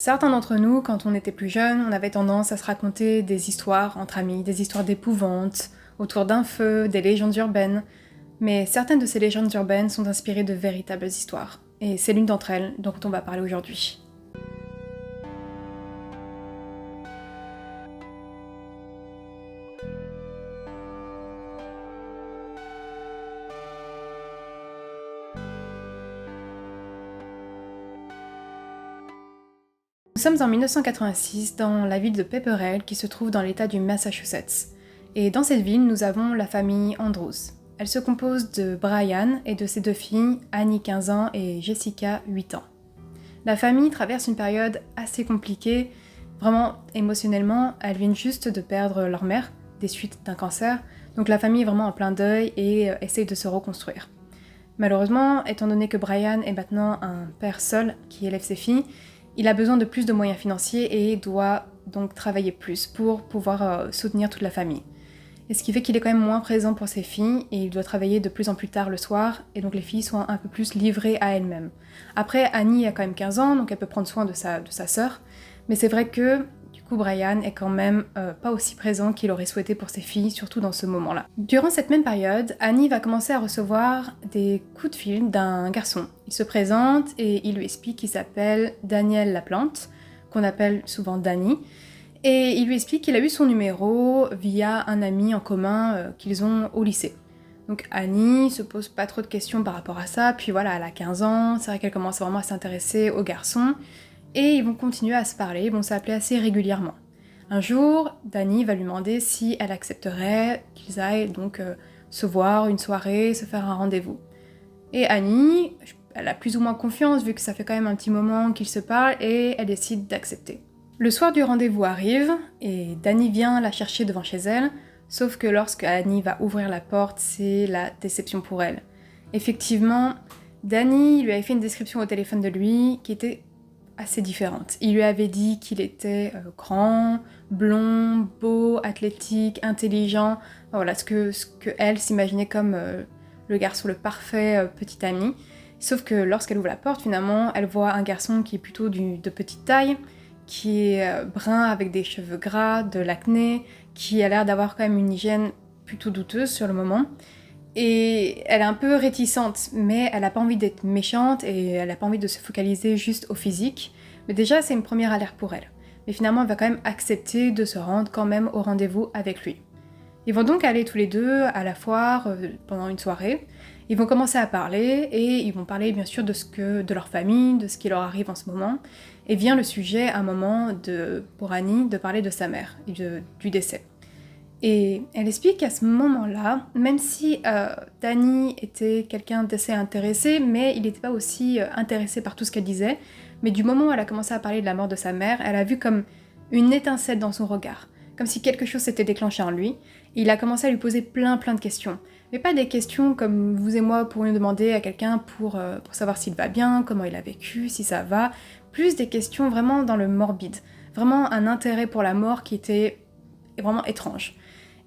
Certains d'entre nous, quand on était plus jeunes, on avait tendance à se raconter des histoires entre amis, des histoires d'épouvante, autour d'un feu, des légendes urbaines. Mais certaines de ces légendes urbaines sont inspirées de véritables histoires. Et c'est l'une d'entre elles dont on va parler aujourd'hui. Nous sommes en 1986 dans la ville de Pepperell qui se trouve dans l'état du Massachusetts. Et dans cette ville, nous avons la famille Andrews. Elle se compose de Brian et de ses deux filles, Annie 15 ans et Jessica 8 ans. La famille traverse une période assez compliquée, vraiment émotionnellement. Elles viennent juste de perdre leur mère des suites d'un cancer, donc la famille est vraiment en plein deuil et essaye de se reconstruire. Malheureusement, étant donné que Brian est maintenant un père seul qui élève ses filles, il a besoin de plus de moyens financiers et doit donc travailler plus pour pouvoir soutenir toute la famille. Et ce qui fait qu'il est quand même moins présent pour ses filles et il doit travailler de plus en plus tard le soir et donc les filles sont un peu plus livrées à elles-mêmes. Après, Annie a quand même 15 ans donc elle peut prendre soin de sa sœur, mais c'est vrai que du coup Brian est quand même pas aussi présent qu'il aurait souhaité pour ses filles, surtout dans ce moment-là. Durant cette même période, Annie va commencer à recevoir des coups de fil d'un garçon. Il se présente et il lui explique qu'il s'appelle Daniel Laplante, qu'on appelle souvent Danny, et il lui explique qu'il a eu son numéro via un ami en commun qu'ils ont au lycée. Donc Annie se pose pas trop de questions par rapport à ça, puis voilà, elle a 15 ans, c'est vrai qu'elle commence vraiment à s'intéresser aux garçons, et ils vont continuer à se parler, ils vont s'appeler assez régulièrement. Un jour, Danny va lui demander si elle accepterait qu'ils aillent donc se voir une soirée, se faire un rendez-vous. Et Annie, elle a plus ou moins confiance vu que ça fait quand même un petit moment qu'ils se parlent et elle décide d'accepter. Le soir du rendez-vous arrive et Danny vient la chercher devant chez elle, sauf que lorsque Annie va ouvrir la porte, c'est la déception pour elle. Effectivement, Danny lui avait fait une description au téléphone de lui qui était assez différente. Il lui avait dit qu'il était grand, blond, beau, athlétique, intelligent, voilà ce que elle s'imaginait comme le garçon, le parfait petit ami. Sauf que lorsqu'elle ouvre la porte, finalement, elle voit un garçon qui est plutôt de petite taille, qui est brun avec des cheveux gras, de l'acné, qui a l'air d'avoir quand même une hygiène plutôt douteuse sur le moment. Et elle est un peu réticente, mais elle n'a pas envie d'être méchante et elle n'a pas envie de se focaliser juste au physique. Mais déjà, c'est une première alerte pour elle. Mais finalement, elle va quand même accepter de se rendre quand même au rendez-vous avec lui. Ils vont donc aller tous les deux à la foire pendant une soirée. Ils vont commencer à parler et ils vont parler bien sûr de leur famille, de ce qui leur arrive en ce moment. Et vient le sujet à un moment pour Annie de parler de sa mère et du décès. Et elle explique qu'à ce moment-là, même si Danny était quelqu'un d'assez intéressé, mais il n'était pas aussi intéressé par tout ce qu'elle disait, mais du moment où elle a commencé à parler de la mort de sa mère, elle a vu comme une étincelle dans son regard, comme si quelque chose s'était déclenché en lui, et il a commencé à lui poser plein de questions. Mais pas des questions comme vous et moi pourrions demander à quelqu'un pour savoir s'il va bien, comment il a vécu, si ça va, plus des questions vraiment dans le morbide, vraiment un intérêt pour la mort qui était vraiment étrange.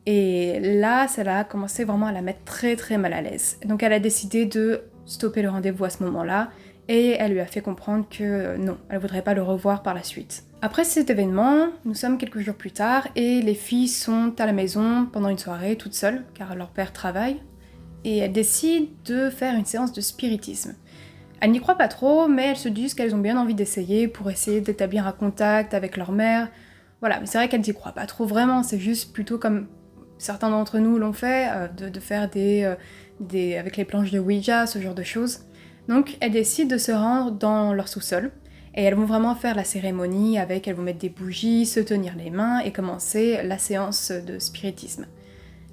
Et là, ça a commencé vraiment à la mettre très mal à l'aise. Donc elle a décidé de stopper le rendez-vous à ce moment-là, et elle lui a fait comprendre que non, elle ne voudrait pas le revoir par la suite. Après cet événement, nous sommes quelques jours plus tard, et les filles sont à la maison pendant une soirée, toutes seules, car leur père travaille, et elles décident de faire une séance de spiritisme. Elles n'y croient pas trop, mais elles se disent qu'elles ont bien envie d'essayer pour essayer d'établir un contact avec leur mère. Voilà, mais c'est vrai qu'elles n'y croient pas trop vraiment, c'est juste plutôt comme certains d'entre nous l'ont fait, de faire avec les planches de Ouija, ce genre de choses. Donc elles décident de se rendre dans leur sous-sol, et elles vont vraiment faire la cérémonie elles vont mettre des bougies, se tenir les mains et commencer la séance de spiritisme.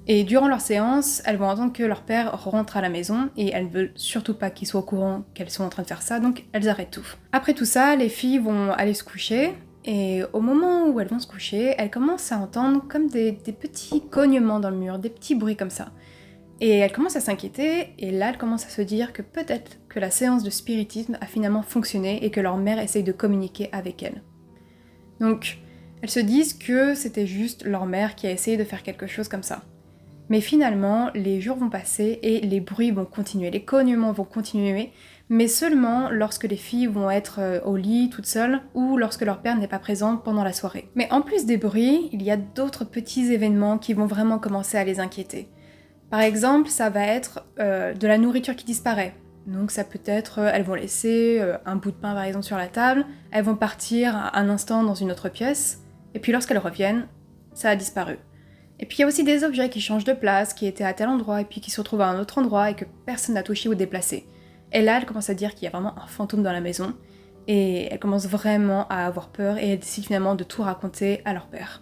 Et durant leur séance, elles vont entendre que leur père rentre à la maison et elles ne veulent surtout pas qu'il soit au courant qu'elles sont en train de faire ça, donc elles arrêtent tout. Après tout ça, les filles vont aller se coucher, et au moment où elles vont se coucher, elles commencent à entendre comme des petits cognements dans le mur, des petits bruits comme ça. Et elles commencent à s'inquiéter, et là elles commencent à se dire que peut-être que la séance de spiritisme a finalement fonctionné et que leur mère essaye de communiquer avec elles. Donc elles se disent que c'était juste leur mère qui a essayé de faire quelque chose comme ça. Mais finalement, les jours vont passer et les bruits vont continuer, les cognements vont continuer, mais seulement lorsque les filles vont être au lit toutes seules ou lorsque leur père n'est pas présent pendant la soirée. Mais en plus des bruits, il y a d'autres petits événements qui vont vraiment commencer à les inquiéter. Par exemple, ça va être de la nourriture qui disparaît. Donc ça peut être, elles vont laisser un bout de pain par exemple sur la table, elles vont partir un instant dans une autre pièce, et puis lorsqu'elles reviennent, ça a disparu. Et puis il y a aussi des objets qui changent de place, qui étaient à tel endroit, et puis qui se retrouvent à un autre endroit, et que personne n'a touché ou déplacé. Et là, elle commence à dire qu'il y a vraiment un fantôme dans la maison, et elle commence vraiment à avoir peur, et elle décide finalement de tout raconter à leur père.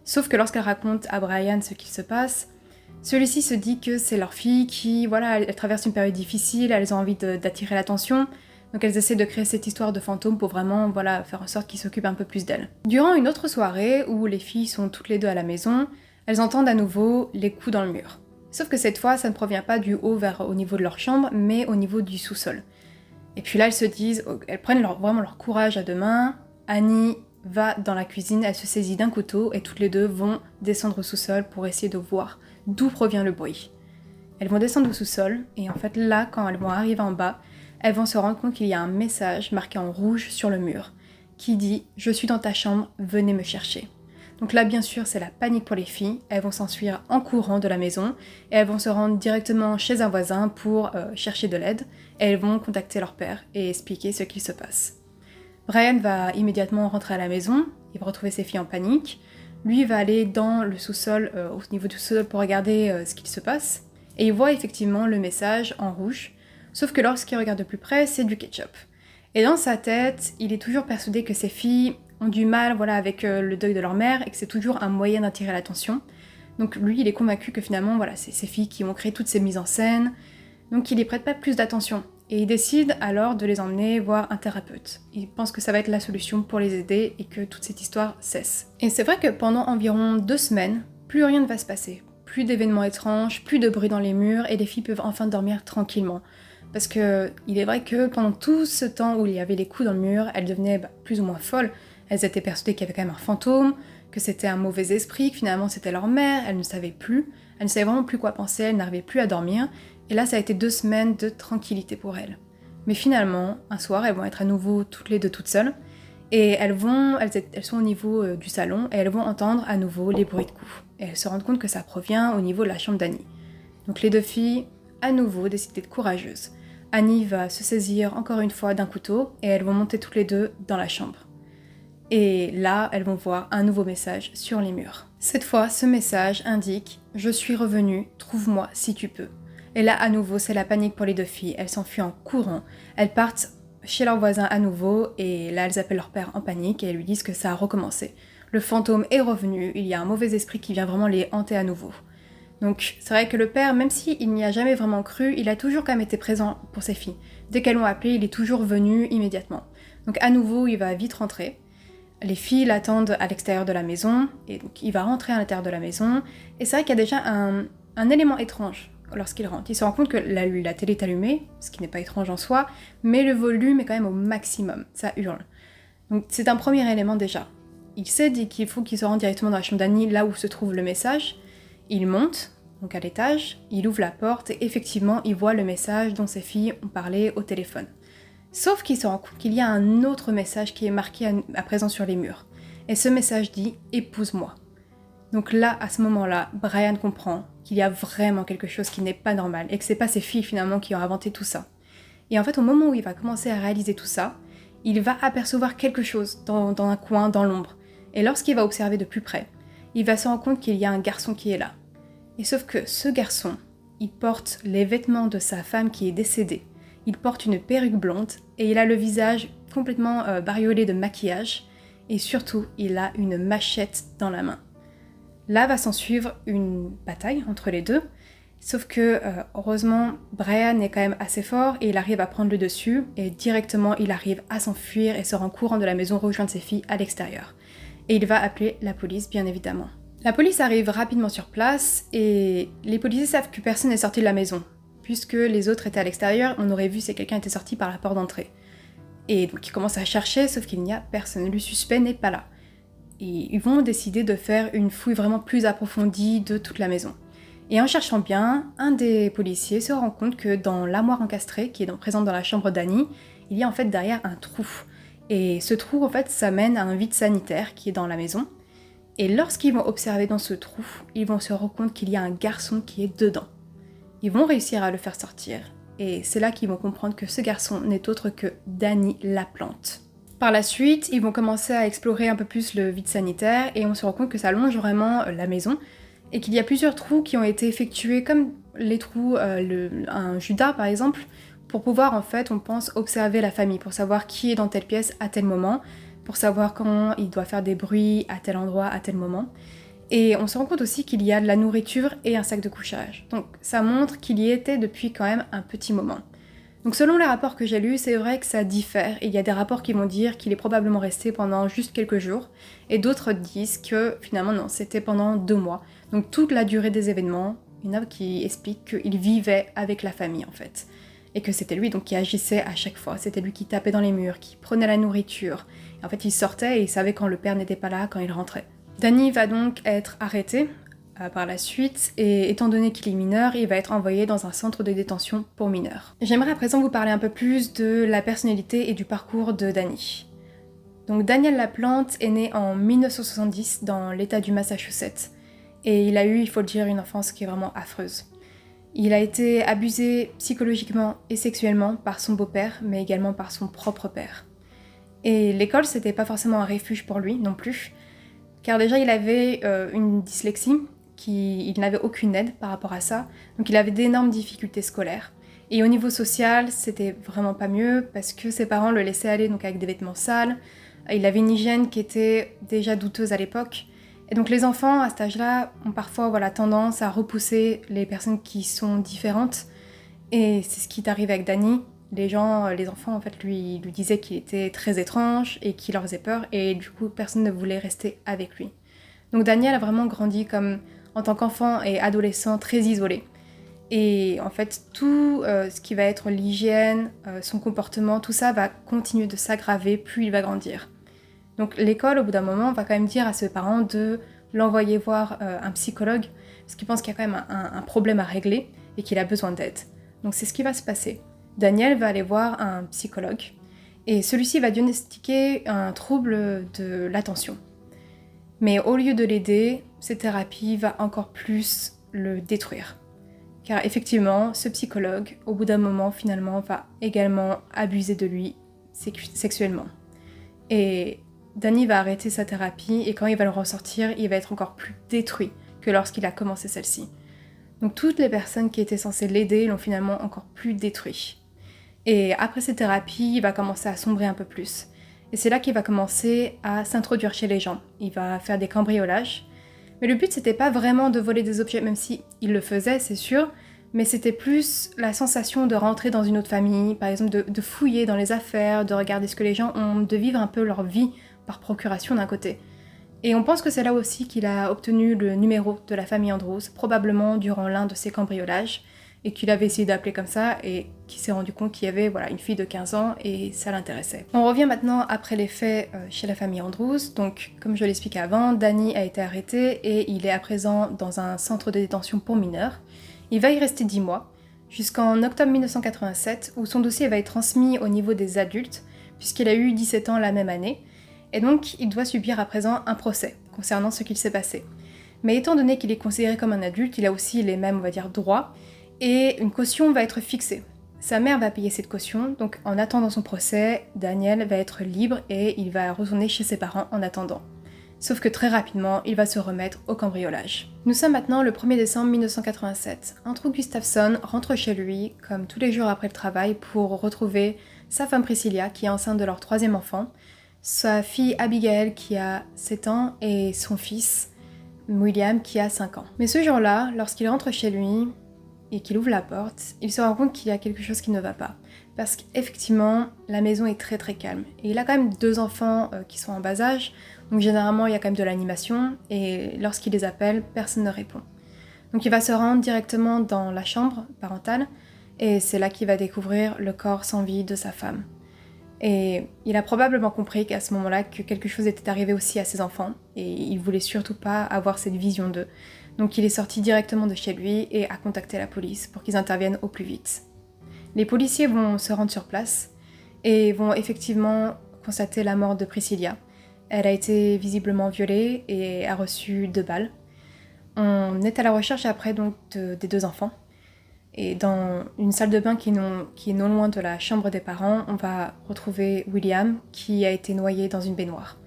Sauf que lorsqu'elle raconte à Brian ce qu'il se passe, celui-ci se dit que c'est leur fille qui, voilà, elle traverse une période difficile, elles ont envie d'attirer l'attention, donc elles essaient de créer cette histoire de fantôme pour vraiment, voilà, faire en sorte qu'ils s'occupent un peu plus d'elles. Durant une autre soirée, où les filles sont toutes les deux à la maison, elles entendent à nouveau les coups dans le mur. Sauf que cette fois, ça ne provient pas du haut vers au niveau de leur chambre, mais au niveau du sous-sol. Et puis là, elles se disent, elles prennent vraiment leur courage à deux mains. Annie va dans la cuisine, elle se saisit d'un couteau, et toutes les deux vont descendre au sous-sol pour essayer de voir d'où provient le bruit. Elles vont descendre au sous-sol, et en fait là, quand elles vont arriver en bas, elles vont se rendre compte qu'il y a un message marqué en rouge sur le mur, qui dit « Je suis dans ta chambre, venez me chercher ». Donc là, bien sûr, c'est la panique pour les filles, elles vont s'enfuir en courant de la maison, et elles vont se rendre directement chez un voisin pour chercher de l'aide, et elles vont contacter leur père et expliquer ce qu'il se passe. Brian va immédiatement rentrer à la maison, il va retrouver ses filles en panique. Lui va aller dans le sous-sol, au niveau du sous-sol pour regarder ce qu'il se passe. Et il voit effectivement le message en rouge, sauf que lorsqu'il regarde de plus près, c'est du ketchup. Et dans sa tête, il est toujours persuadé que ses filles ont du mal, voilà, avec le deuil de leur mère et que c'est toujours un moyen d'attirer l'attention. Donc lui, il est convaincu que finalement, voilà, c'est ses filles qui ont créé toutes ces mises en scène, donc il y prête pas plus d'attention. Et il décide alors de les emmener voir un thérapeute. Il pense que ça va être la solution pour les aider et que toute cette histoire cesse. Et c'est vrai que pendant environ 2 semaines, plus rien ne va se passer. Plus d'événements étranges, plus de bruit dans les murs, et les filles peuvent enfin dormir tranquillement. Parce que il est vrai que pendant tout ce temps où il y avait les coups dans le mur, elles devenaient plus ou moins folles. Elles étaient persuadées qu'il y avait quand même un fantôme, que c'était un mauvais esprit, que finalement c'était leur mère, elles ne savaient plus. Elles ne savaient vraiment plus quoi penser, elles n'arrivaient plus à dormir. Et là, ça a été 2 semaines de tranquillité pour elles. Mais finalement, un soir, elles vont être à nouveau toutes les deux toutes seules, et elles sont au niveau du salon, et elles vont entendre à nouveau les bruits de coups. Et elles se rendent compte que ça provient au niveau de la chambre d'Annie. Donc les 2 filles, à nouveau, décident d'être courageuses. Annie va se saisir encore une fois d'un couteau, et elles vont monter toutes les deux dans la chambre. Et là, elles vont voir un nouveau message sur les murs. Cette fois, ce message indique « Je suis revenue, trouve-moi si tu peux ». Et là, à nouveau, c'est la panique pour les 2 filles. Elles s'enfuient en courant. Elles partent chez leur voisin à nouveau, et là, elles appellent leur père en panique et elles lui disent que ça a recommencé. Le fantôme est revenu, il y a un mauvais esprit qui vient vraiment les hanter à nouveau. Donc, c'est vrai que le père, même s'il n'y a jamais vraiment cru, il a toujours quand même été présent pour ses filles. Dès qu'elles l'ont appelé, il est toujours venu immédiatement. Donc, à nouveau, il va vite rentrer. Les filles l'attendent à l'extérieur de la maison, et donc il va rentrer à l'intérieur de la maison. Et c'est vrai qu'il y a déjà un élément étrange. Lorsqu'il rentre, il se rend compte que la télé est allumée, ce qui n'est pas étrange en soi, mais le volume est quand même au maximum, ça hurle. Donc c'est un premier élément déjà. Il sait qu'il faut qu'il se rende directement dans la chambre d'Annie, là où se trouve le message. Il monte, donc à l'étage, il ouvre la porte et effectivement il voit le message dont ses filles ont parlé au téléphone. Sauf qu'il se rend compte qu'il y a un autre message qui est marqué à présent sur les murs. Et ce message dit « Épouse-moi ». Donc là, à ce moment-là, Brian comprend qu'il y a vraiment quelque chose qui n'est pas normal et que c'est pas ses filles finalement qui ont inventé tout ça. Et en fait, au moment où il va commencer à réaliser tout ça, il va apercevoir quelque chose dans un coin, dans l'ombre. Et lorsqu'il va observer de plus près, il va se rendre compte qu'il y a un garçon qui est là. Et sauf que ce garçon, il porte les vêtements de sa femme qui est décédée. Il porte une perruque blonde et il a le visage complètement bariolé de maquillage. Et surtout, il a une machette dans la main. Là va s'en suivre une bataille entre les deux, sauf que heureusement Brian est quand même assez fort et il arrive à prendre le dessus et directement il arrive à s'enfuir et sort en courant de la maison rejoindre ses filles à l'extérieur. Et il va appeler la police bien évidemment. La police arrive rapidement sur place et les policiers savent que personne n'est sorti de la maison. Puisque les autres étaient à l'extérieur, on aurait vu si quelqu'un était sorti par la porte d'entrée. Et donc ils commencent à chercher sauf qu'il n'y a personne, le suspect n'est pas là. Et ils vont décider de faire une fouille vraiment plus approfondie de toute la maison. Et en cherchant bien, un des policiers se rend compte que dans l'armoire encastrée, qui est donc présente dans la chambre d'Annie, il y a en fait derrière un trou. Et ce trou, en fait, ça mène à un vide sanitaire qui est dans la maison. Et lorsqu'ils vont observer dans ce trou, ils vont se rendre compte qu'il y a un garçon qui est dedans. Ils vont réussir à le faire sortir. Et c'est là qu'ils vont comprendre que ce garçon n'est autre que Danny Laplante. Par la suite, ils vont commencer à explorer un peu plus le vide sanitaire et on se rend compte que ça longe vraiment la maison et qu'il y a plusieurs trous qui ont été effectués comme les trous, un Judas par exemple, pour pouvoir en fait, on pense, observer la famille, pour savoir qui est dans telle pièce à tel moment, pour savoir quand il doit faire des bruits à tel endroit à tel moment. Et on se rend compte aussi qu'il y a de la nourriture et un sac de couchage. Donc ça montre qu'il y était depuis quand même un petit moment. Donc selon les rapports que j'ai lus, c'est vrai que ça diffère. Et il y a des rapports qui vont dire qu'il est probablement resté pendant juste quelques jours. Et d'autres disent que finalement non, c'était pendant 2 mois. Donc toute la durée des événements, il y en a qui expliquent qu'il vivait avec la famille en fait. Et que c'était lui donc qui agissait à chaque fois. C'était lui qui tapait dans les murs, qui prenait la nourriture. Et en fait il sortait et il savait quand le père n'était pas là, quand il rentrait. Danny va donc être arrêté par la suite, et étant donné qu'il est mineur, il va être envoyé dans un centre de détention pour mineurs. J'aimerais à présent vous parler un peu plus de la personnalité et du parcours de Danny. Donc Daniel Laplante est né en 1970 dans l'état du Massachusetts, et il a eu, il faut le dire, une enfance qui est vraiment affreuse. Il a été abusé psychologiquement et sexuellement par son beau-père, mais également par son propre père. Et l'école, c'était pas forcément un refuge pour lui non plus, car déjà il avait une dyslexie, il n'avait aucune aide par rapport à ça, donc il avait d'énormes difficultés scolaires. Et au niveau social, c'était vraiment pas mieux, parce que ses parents le laissaient aller donc avec des vêtements sales, il avait une hygiène qui était déjà douteuse à l'époque, et donc les enfants à cet âge-là ont parfois tendance à repousser les personnes qui sont différentes, et c'est ce qui est arrivé avec Danny. Les enfants en fait lui disaient qu'il était très étrange et qu'il leur faisait peur, et du coup personne ne voulait rester avec lui. Donc Daniel a vraiment grandi en tant qu'enfant et adolescent très isolé. Et en fait tout ce qui va être l'hygiène, son comportement, tout ça va continuer de s'aggraver plus il va grandir. Donc l'école au bout d'un moment va quand même dire à ses parents de l'envoyer voir un psychologue, parce qu'il pense qu'il y a quand même un problème à régler et qu'il a besoin d'aide. Donc c'est ce qui va se passer. Daniel va aller voir un psychologue et celui-ci va diagnostiquer un trouble de l'attention. Mais au lieu de l'aider, cette thérapie va encore plus le détruire. Car effectivement, ce psychologue, au bout d'un moment, finalement, va également abuser de lui sexuellement. Et Danny va arrêter sa thérapie et quand il va le ressortir, il va être encore plus détruit que lorsqu'il a commencé celle-ci. Donc toutes les personnes qui étaient censées l'aider l'ont finalement encore plus détruit. Et après cette thérapie, il va commencer à sombrer un peu plus. Et c'est là qu'il va commencer à s'introduire chez les gens. Il va faire des cambriolages. Mais le but, c'était pas vraiment de voler des objets, même si il le faisait, c'est sûr. Mais c'était plus la sensation de rentrer dans une autre famille, par exemple de fouiller dans les affaires, de regarder ce que les gens ont, de vivre un peu leur vie par procuration d'un côté. Et on pense que c'est là aussi qu'il a obtenu le numéro de la famille Andrews, probablement durant l'un de ses cambriolages, et qu'il avait essayé d'appeler comme ça, et qu'il s'est rendu compte qu'il y avait une fille de 15 ans, et ça l'intéressait. On revient maintenant après les faits chez la famille Andrews. Donc, comme je l'expliquais avant, Danny a été arrêté, et il est à présent dans un centre de détention pour mineurs. Il va y rester 10 mois, jusqu'en octobre 1987, où son dossier va être transmis au niveau des adultes, puisqu'il a eu 17 ans la même année, et donc il doit subir à présent un procès concernant ce qu'il s'est passé. Mais étant donné qu'il est considéré comme un adulte, il a aussi les mêmes, droits, et une caution va être fixée. Sa mère va payer cette caution, donc en attendant son procès, Daniel va être libre et il va retourner chez ses parents en attendant. Sauf que très rapidement, il va se remettre au cambriolage. Nous sommes maintenant le 1er décembre 1987. Andrew Gustafson rentre chez lui, comme tous les jours après le travail, pour retrouver sa femme Priscilla, qui est enceinte de leur 3e enfant, sa fille Abigail, qui a 7 ans, et son fils William, qui a 5 ans. Mais ce jour-là, lorsqu'il rentre chez lui et qu'il ouvre la porte, il se rend compte qu'il y a quelque chose qui ne va pas. Parce qu'effectivement, la maison est très très calme. Et il a quand même 2 enfants qui sont en bas âge, donc généralement il y a quand même de l'animation, et lorsqu'il les appelle, personne ne répond. Donc il va se rendre directement dans la chambre parentale, et c'est là qu'il va découvrir le corps sans vie de sa femme. Et il a probablement compris qu'à ce moment-là, que quelque chose était arrivé aussi à ses enfants, et il voulait surtout pas avoir cette vision d'eux. Donc il est sorti directement de chez lui et a contacté la police pour qu'ils interviennent au plus vite. Les policiers vont se rendre sur place et vont effectivement constater la mort de Priscilla. Elle a été visiblement violée et a reçu 2 balles. On est à la recherche après donc des 2 enfants. Et dans une salle de bain qui est non loin de la chambre des parents, on va retrouver William qui a été noyé dans une baignoire.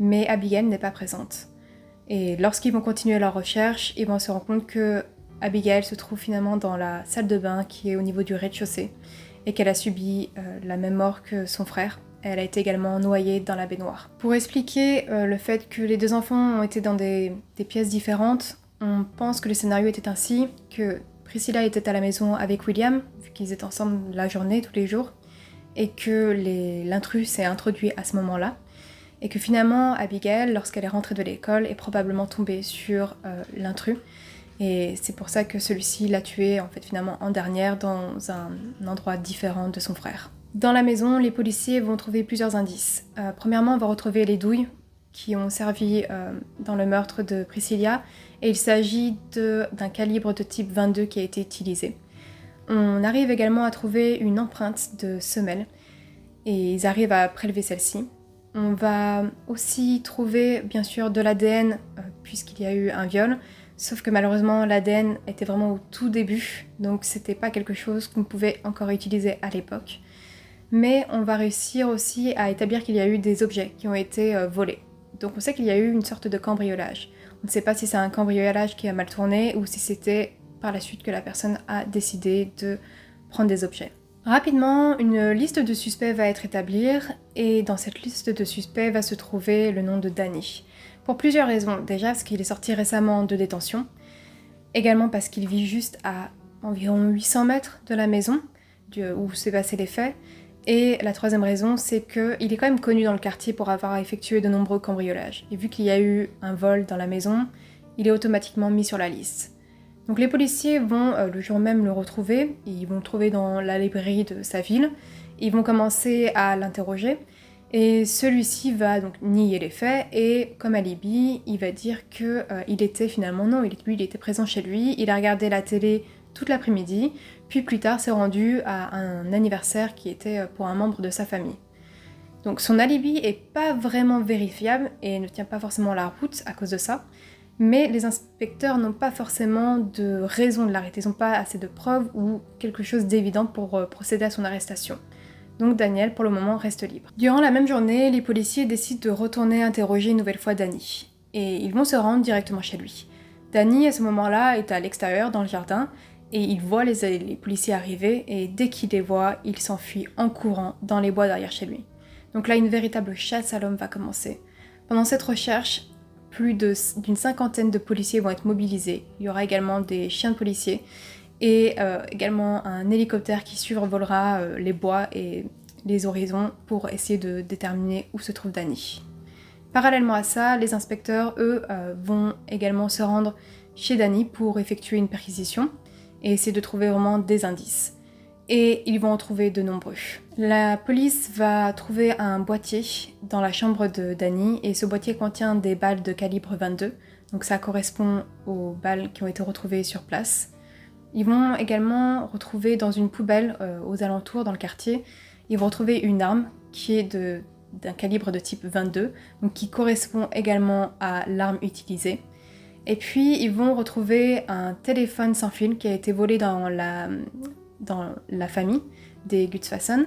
Mais Abigail n'est pas présente. Et lorsqu'ils vont continuer leur recherche, ils vont se rendre compte que Abigail se trouve finalement dans la salle de bain qui est au niveau du rez-de-chaussée et qu'elle a subi la même mort que son frère. Elle a été également noyée dans la baignoire. Pour expliquer le fait que les 2 enfants ont été dans des pièces différentes, on pense que le scénario était ainsi, que Priscilla était à la maison avec William, vu qu'ils étaient ensemble la journée, tous les jours, et que l'intrus s'est introduit à ce moment-là, et que finalement Abigail, lorsqu'elle est rentrée de l'école, est probablement tombée sur l'intrus, et c'est pour ça que celui-ci l'a tuée en fait finalement en dernière dans un endroit différent de son frère. Dans la maison, les policiers vont trouver plusieurs indices. Premièrement, on va retrouver les douilles qui ont servi dans le meurtre de Priscilla, et il s'agit d'un calibre de type 22 qui a été utilisé. On arrive également à trouver une empreinte de semelle, et ils arrivent à prélever celle-ci. On va aussi trouver bien sûr de l'ADN, puisqu'il y a eu un viol, sauf que malheureusement l'ADN était vraiment au tout début, donc c'était pas quelque chose qu'on pouvait encore utiliser à l'époque. Mais on va réussir aussi à établir qu'il y a eu des objets qui ont été volés. Donc on sait qu'il y a eu une sorte de cambriolage. On ne sait pas si c'est un cambriolage qui a mal tourné ou si c'était par la suite que la personne a décidé de prendre des objets. Rapidement, une liste de suspects va être établie et dans cette liste de suspects va se trouver le nom de Danny. Pour plusieurs raisons. Déjà parce qu'il est sorti récemment de détention, également parce qu'il vit juste à environ 800 mètres de la maison où s'est passé les faits. Et la troisième raison, c'est qu'il est quand même connu dans le quartier pour avoir effectué de nombreux cambriolages. Et vu qu'il y a eu un vol dans la maison, il est automatiquement mis sur la liste. Donc les policiers vont le jour même le retrouver, ils vont le trouver dans la librairie de sa ville, ils vont commencer à l'interroger, et celui-ci va donc nier les faits, et comme alibi, il va dire qu'il était finalement non, il était présent chez lui, il a regardé la télé toute l'après-midi, puis plus tard s'est rendu à un anniversaire qui était pour un membre de sa famille. Donc son alibi est pas vraiment vérifiable et ne tient pas forcément la route à cause de ça, mais les inspecteurs n'ont pas forcément de raison de l'arrêter, ils n'ont pas assez de preuves ou quelque chose d'évident pour procéder à son arrestation. Donc Daniel, pour le moment, reste libre. Durant la même journée, les policiers décident de retourner interroger une nouvelle fois Danny, et ils vont se rendre directement chez lui. Danny, à ce moment-là, est à l'extérieur, dans le jardin, et il voit les policiers arriver, et dès qu'il les voit, il s'enfuit en courant dans les bois derrière chez lui. Donc là, une véritable chasse à l'homme va commencer. Pendant cette recherche, plus d'une cinquantaine de policiers vont être mobilisés. Il y aura également des chiens de policiers, et également un hélicoptère qui survolera les bois et les horizons pour essayer de déterminer où se trouve Danny. Parallèlement à ça, les inspecteurs, eux, vont également se rendre chez Danny pour effectuer une perquisition et essayer de trouver vraiment des indices. Et ils vont en trouver de nombreux. La police va trouver un boîtier dans la chambre de Danny et ce boîtier contient des balles de calibre 22, donc ça correspond aux balles qui ont été retrouvées sur place. Ils vont également retrouver dans une poubelle aux alentours, dans le quartier, ils vont retrouver une arme qui est d'un calibre de type 22, donc qui correspond également à l'arme utilisée. Et puis ils vont retrouver un téléphone sans fil qui a été volé dans la famille des Gustafsson.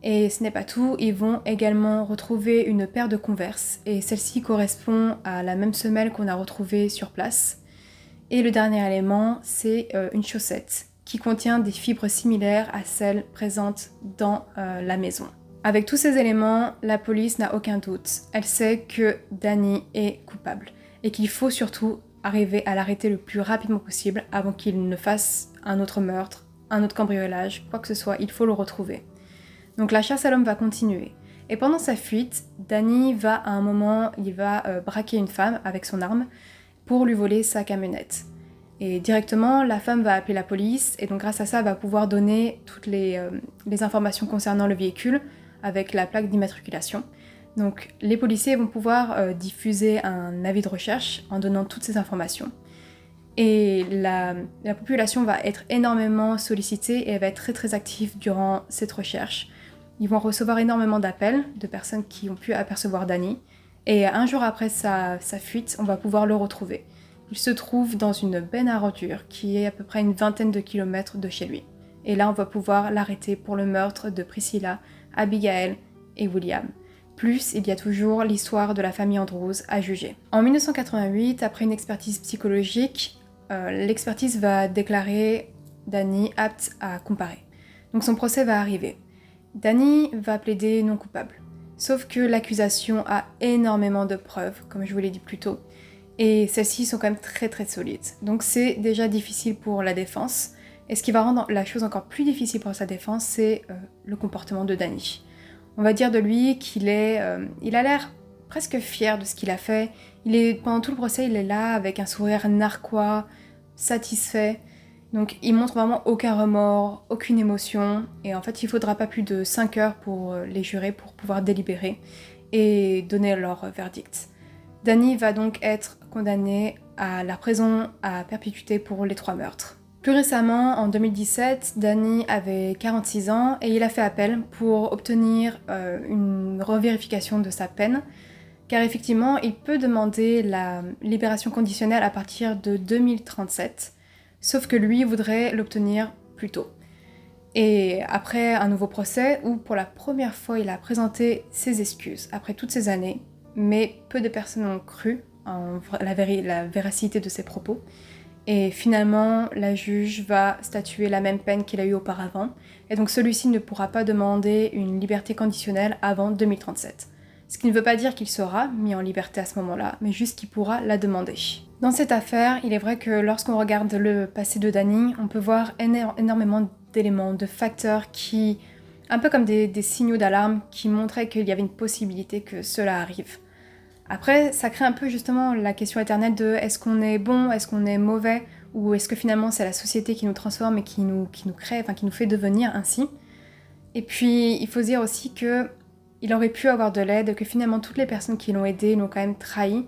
Et ce n'est pas tout, ils vont également retrouver une paire de Converse, et celle-ci correspond à la même semelle qu'on a retrouvée sur place. Et le dernier élément, c'est une chaussette qui contient des fibres similaires à celles présentes dans la maison. Avec tous ces éléments, la police n'a aucun doute. Elle sait que Danny est coupable et qu'il faut surtout arriver à l'arrêter le plus rapidement possible avant qu'il ne fasse un autre meurtre, un autre cambriolage, quoi que ce soit, il faut le retrouver. Donc la chasse à l'homme va continuer. Et pendant sa fuite, Danny va à un moment, il va braquer une femme avec son arme pour lui voler sa camionnette. Et directement, la femme va appeler la police, et donc grâce à ça, elle va pouvoir donner toutes les informations concernant le véhicule, avec la plaque d'immatriculation. Donc les policiers vont pouvoir diffuser un avis de recherche en donnant toutes ces informations. Et la population va être énormément sollicitée et elle va être très très active durant cette recherche. Ils vont recevoir énormément d'appels de personnes qui ont pu apercevoir Danny. Et un jour après sa fuite, on va pouvoir le retrouver. Il se trouve dans une benne à ordures qui est à peu près une vingtaine de kilomètres de chez lui. Et là, on va pouvoir l'arrêter pour le meurtre de Priscilla, Abigail et William. Plus, il y a toujours l'histoire de la famille Andrews à juger. En 1988, après une expertise psychologique, l'expertise va déclarer Danny apte à comparer. Donc son procès va arriver. Danny va plaider non coupable. Sauf que l'accusation a énormément de preuves, comme je vous l'ai dit plus tôt, et celles-ci sont quand même très très solides. Donc c'est déjà difficile pour la défense, et ce qui va rendre la chose encore plus difficile pour sa défense, c'est le comportement de Danny. On va dire de lui qu'il il a l'air presque fier de ce qu'il a fait. Pendant tout le procès, il est là avec un sourire narquois, satisfait. Donc il montre vraiment aucun remords, aucune émotion. Et en fait, il faudra pas plus de 5 heures pour les jurés pour pouvoir délibérer et donner leur verdict. Danny va donc être condamné à la prison à perpétuité pour les 3 meurtres. Plus récemment, en 2017, Danny avait 46 ans et il a fait appel pour obtenir une revérification de sa peine, car effectivement, il peut demander la libération conditionnelle à partir de 2037, sauf que lui voudrait l'obtenir plus tôt. Et après un nouveau procès, où pour la première fois il a présenté ses excuses, après toutes ces années, mais peu de personnes ont cru en la véracité de ses propos, et finalement, la juge va statuer la même peine qu'il a eue auparavant, et donc celui-ci ne pourra pas demander une liberté conditionnelle avant 2037. Ce qui ne veut pas dire qu'il sera mis en liberté à ce moment-là, mais juste qu'il pourra la demander. Dans cette affaire, il est vrai que lorsqu'on regarde le passé de Danny, on peut voir énormément d'éléments, de facteurs qui, un peu comme des signaux d'alarme, qui montraient qu'il y avait une possibilité que cela arrive. Après, ça crée un peu justement la question éternelle de est-ce qu'on est bon, est-ce qu'on est mauvais, ou est-ce que finalement c'est la société qui nous transforme et qui nous crée, enfin qui nous fait devenir ainsi. Et puis, il faut se dire aussi que il aurait pu avoir de l'aide, que finalement toutes les personnes qui l'ont aidé l'ont quand même trahi,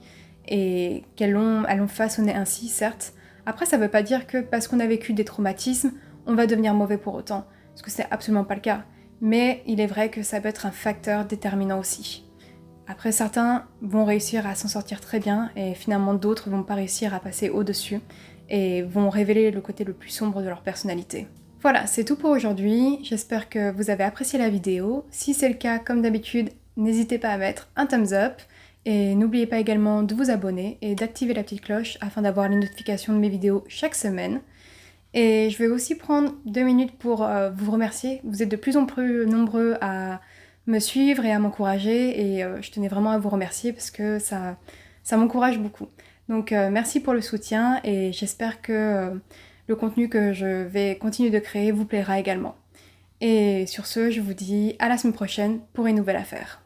et elles l'ont façonné ainsi, certes. Après, ça veut pas dire que parce qu'on a vécu des traumatismes, on va devenir mauvais pour autant, parce que c'est absolument pas le cas. Mais il est vrai que ça peut être un facteur déterminant aussi. Après, certains vont réussir à s'en sortir très bien et finalement d'autres vont pas réussir à passer au-dessus et vont révéler le côté le plus sombre de leur personnalité. Voilà, c'est tout pour aujourd'hui. J'espère que vous avez apprécié la vidéo. Si c'est le cas, comme d'habitude, n'hésitez pas à mettre un thumbs up et n'oubliez pas également de vous abonner et d'activer la petite cloche afin d'avoir les notifications de mes vidéos chaque semaine. Et je vais aussi prendre 2 minutes pour vous remercier. Vous êtes de plus en plus nombreux à me suivre et à m'encourager et je tenais vraiment à vous remercier parce que ça m'encourage beaucoup. Donc merci pour le soutien et j'espère que le contenu que je vais continuer de créer vous plaira également. Et sur ce, je vous dis à la semaine prochaine pour une nouvelle affaire.